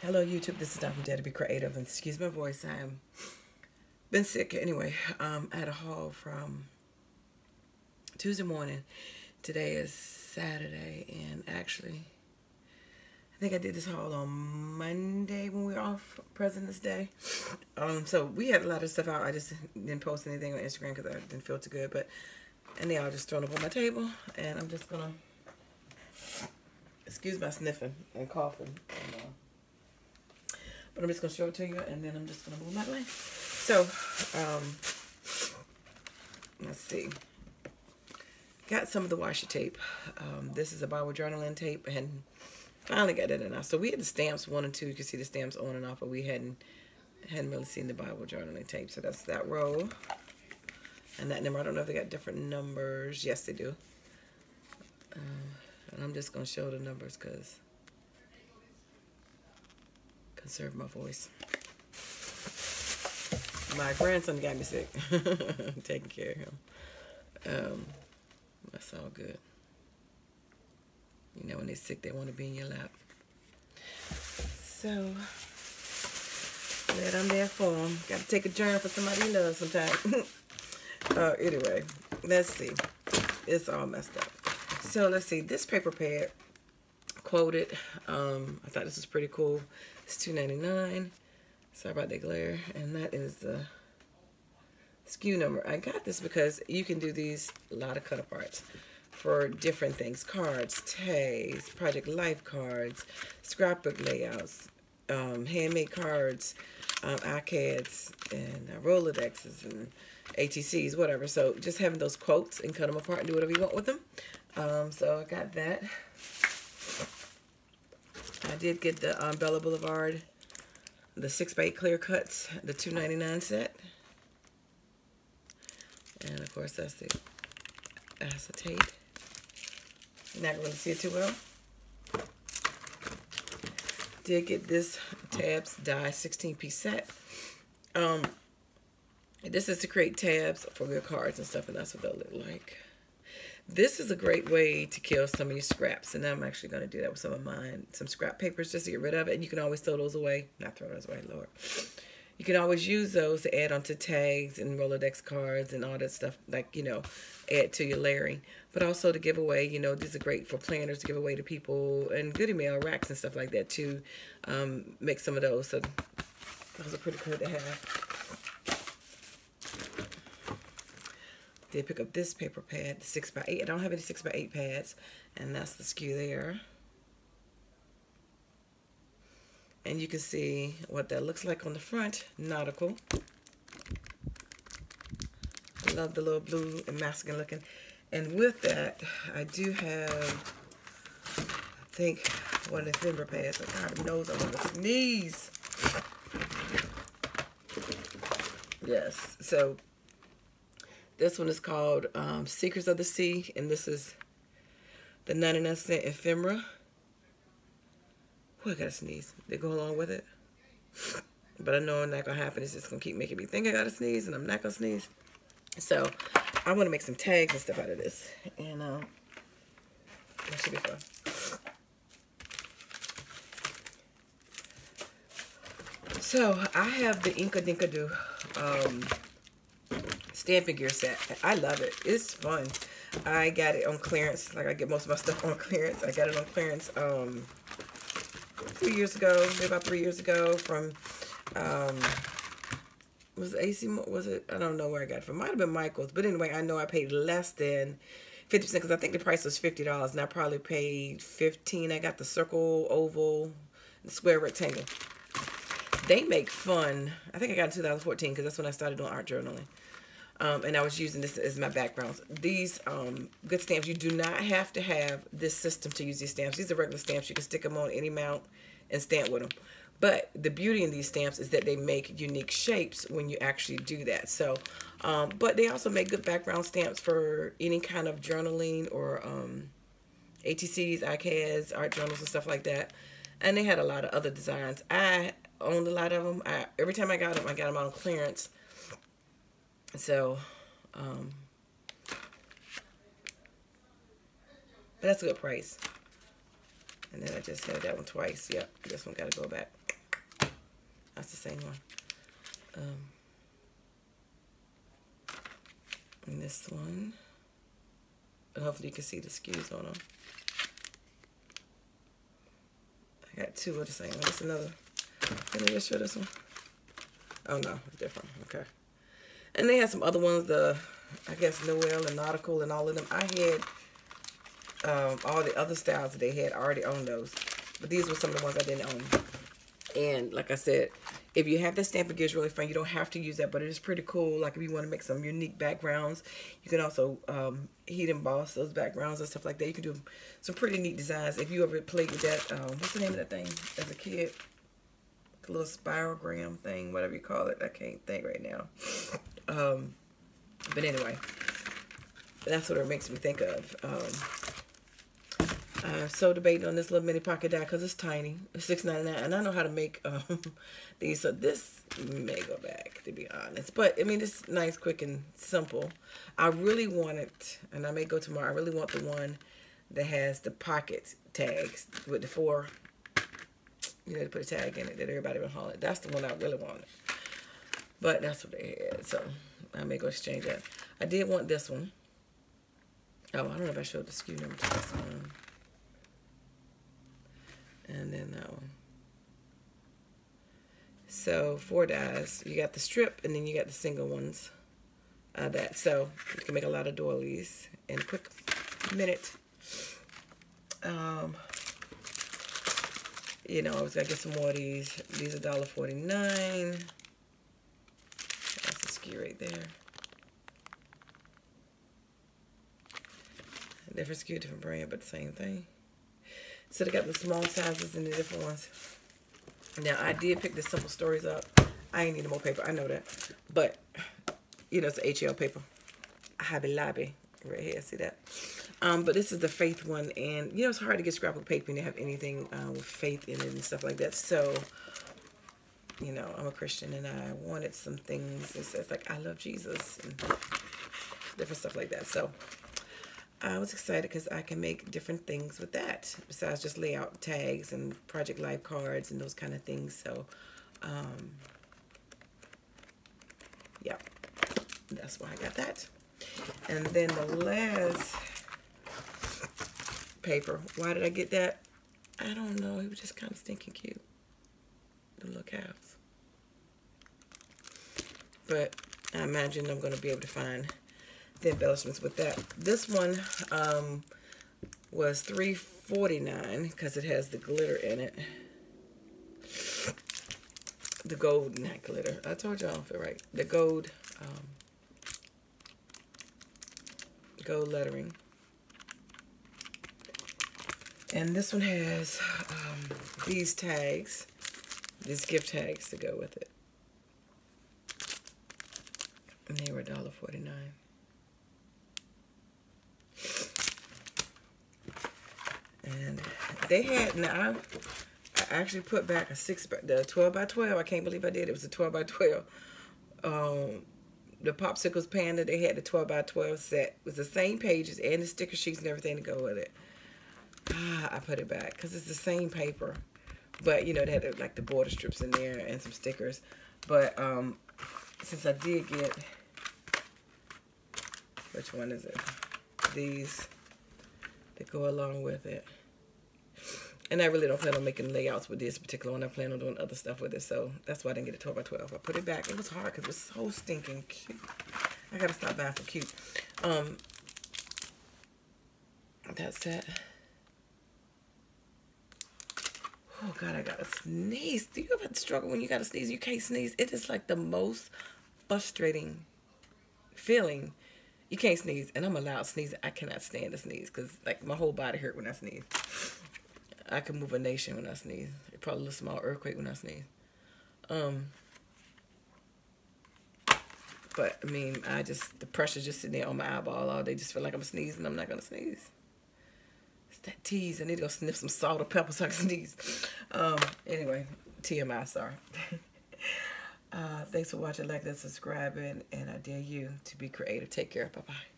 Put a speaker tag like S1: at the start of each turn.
S1: Hello YouTube, this is Don from Dare to Be Creative, and excuse my voice, I am been sick. Anyway, I had a haul from Tuesday morning. Today is Saturday, and actually, I think I did this haul on Monday when we were off President's Day. So we had a lot of stuff out. I just didn't post anything on Instagram because I didn't feel too good, and they all just thrown up on my table, and I'm just gonna, excuse my sniffing and coughing. But I'm just going to show it to you, and then I'm just going to move my life. So, let's see. Got some of the washi tape. This is a Bible journaling tape, and finally got that in now. So we had the stamps 1 and 2. You can see the stamps on and off, but we hadn't really seen the Bible journaling tape. So that's that row. And that number, I don't know if they got different numbers. Yes, they do. And I'm just going to show the numbers because conserve my voice. My grandson got me sick. I'm taking care of him. That's all good. You know, when they're sick, they want to be in your lap. So, glad I'm there for them. Got to take a journey for somebody you love sometime. Anyway, let's see. It's all messed up. So, let's see. This paper pad, quoted. I thought this was pretty cool. It's $2.99. Sorry about that glare. And that is the SKU number. I got this because you can do these a lot of cut aparts for different things. Cards, tags, Project Life cards, scrapbook layouts, handmade cards, iCads, and Rolodexes and ATCs, whatever. So just having those quotes and cut them apart and do whatever you want with them. So I got that. I did get the Bella Boulevard, the 6x8 clear cuts, the $2.99 set. And of course that's the acetate. You're not going to really see it too well. Did get this tabs die 16-piece set. This is to create tabs for your cards and stuff, and that's what they'll look like. This is a great way to kill some of your scraps, and I'm actually going to do that with some of mine. Some scrap papers just to get rid of it, and you can always throw those away. Not throw those away, Lord. You can always use those to add onto tags and Rolodex cards and all that stuff, like, you know, add to your layering. But also to give away, you know, these are great for planners to give away to people, and goodie mail racks and stuff like that too. Make some of those, so those are pretty good to have. Did pick up this paper pad, the 6x8. I don't have any 6x8 pads, and that's the SKU there. And you can see what that looks like on the front, nautical. I love the little blue and masculine looking. And with that, I do have, I think, one of the Ephemera pads. God knows I want to sneeze. Yes, so this one is called Secrets of the Sea, and this is the 99-cent Ephemera. Oh, I gotta sneeze. They go along with it. But I know it's not gonna happen. It's just gonna keep making me think I gotta sneeze, and I'm not gonna sneeze. So, I wanna make some tags and stuff out of this. And, that should be fun. So, I have the Inka Dinka Do stamping gear set. I love it. It's fun. I got it on clearance. Like I get most of my stuff on clearance. I got it on clearance 2 years ago, maybe about 3 years ago from was it AC? Was it? I don't know where I got it from. Might have been Michael's, but anyway, I know I paid less than 50% because I think the price was $50, and I probably paid $15. I got the circle, oval, the square, rectangle. They make fun. I think I got it in 2014 because that's when I started doing art journaling. And I was using this as my background. These good stamps, you do not have to have this system to use these stamps. These are regular stamps. You can stick them on any mount and stamp with them. But the beauty in these stamps is that they make unique shapes when you actually do that. So, but they also make good background stamps for any kind of journaling or ATCs, iCads, art journals, and stuff like that. And they had a lot of other designs. I owned a lot of them. Every time I got them on clearance. So, but that's a good price. And then I just had that one twice. Yep, this one got to go back. That's the same one. And this one. And hopefully you can see the SKUs on them. I got two of the same one. That's another. Can I just show this one? Oh no, it's different. Okay. And they had some other ones, I guess Noel and Nautical and all of them. I had all the other styles that they had already owned those. But these were some of the ones I didn't own. And like I said, if you have that stamp, it gives really fun. You don't have to use that, but it is pretty cool. Like if you want to make some unique backgrounds, you can also heat emboss those backgrounds and stuff like that. You can do some pretty neat designs. If you ever played with that, what's the name of that thing as a kid? The little spirogram thing, whatever you call it. I can't think right now. But anyway, that's what it makes me think of. I'm so debating on this little mini pocket die because it's tiny. It's $6.99, and I know how to make these. So this may go back, to be honest. But I mean, it's nice, quick, and simple. I really want it, and I may go tomorrow. I really want the one that has the pocket tags with the 4. You know, to put a tag in it that everybody been hauling. That's the one I really wanted. But that's what they had, so I may go exchange that. I did want this one. Oh, I don't know if I showed the SKU number to this one. And then that one. So 4 dies. You got the strip, and then you got the single ones. So you can make a lot of doilies in a quick minute. You know, I was gonna get some more of these. These are $1.49. That's the SKU right there. Different SKU, different brand, but the same thing. So they got the small sizes and the different ones. Now, I did pick the Simple Stories up. I ain't need more paper. I know that. But, you know, it's HL paper. Hobby Lobby. Right here. See that? But this is the Faith one. And, you know, it's hard to get scrapbook paper and to have anything with faith in it and stuff like that. So, you know, I'm a Christian and I wanted some things that says, like, I love Jesus and different stuff like that. So, I was excited because I can make different things with that besides just lay out tags and Project Life cards and those kind of things. So, yeah, that's why I got that. And then the last paper, why did I get that? I don't know. It was just kind of stinking cute. The little calves. But I imagine I'm going to be able to find the embellishments with that. This one was $3.49 because it has the glitter in it. The gold, not glitter. I told you I don't feel right. The gold lettering. And this one has these tags, these gift tags to go with it. And they were $1.49. And they had, now I actually put back the 12 by 12. I can't believe I did. It was a 12 by 12. The Popsicles Panda, they had the 12 by 12 set. It was the same pages and the sticker sheets and everything to go with it. I put it back because it's the same paper. But, you know, they had like the border strips in there and some stickers. But since I did get, which one is it? These that go along with it. And I really don't plan on making layouts with this particular one. I plan on doing other stuff with it. So that's why I didn't get a 12 by 12. I put it back. It was hard because it was so stinking cute. I got to stop buying for cute. That's it. Oh, God, I got to sneeze. Do you ever struggle when you got to sneeze? You can't sneeze. It is like the most frustrating feeling. You can't sneeze. And I'm a loud sneezer. I cannot stand to sneeze because like my whole body hurt when I sneeze. I can move a nation when I sneeze. It probably a small earthquake when I sneeze. But, I mean, the pressure's just sitting there on my eyeball all day. Just feel like I'm sneezing. I'm not going to sneeze. It's that tease. I need to go sniff some salt or pepper so I can sneeze. Anyway, TMI, sorry. Thanks for watching, liking, and subscribing. And I dare you to be creative. Take care. Bye-bye.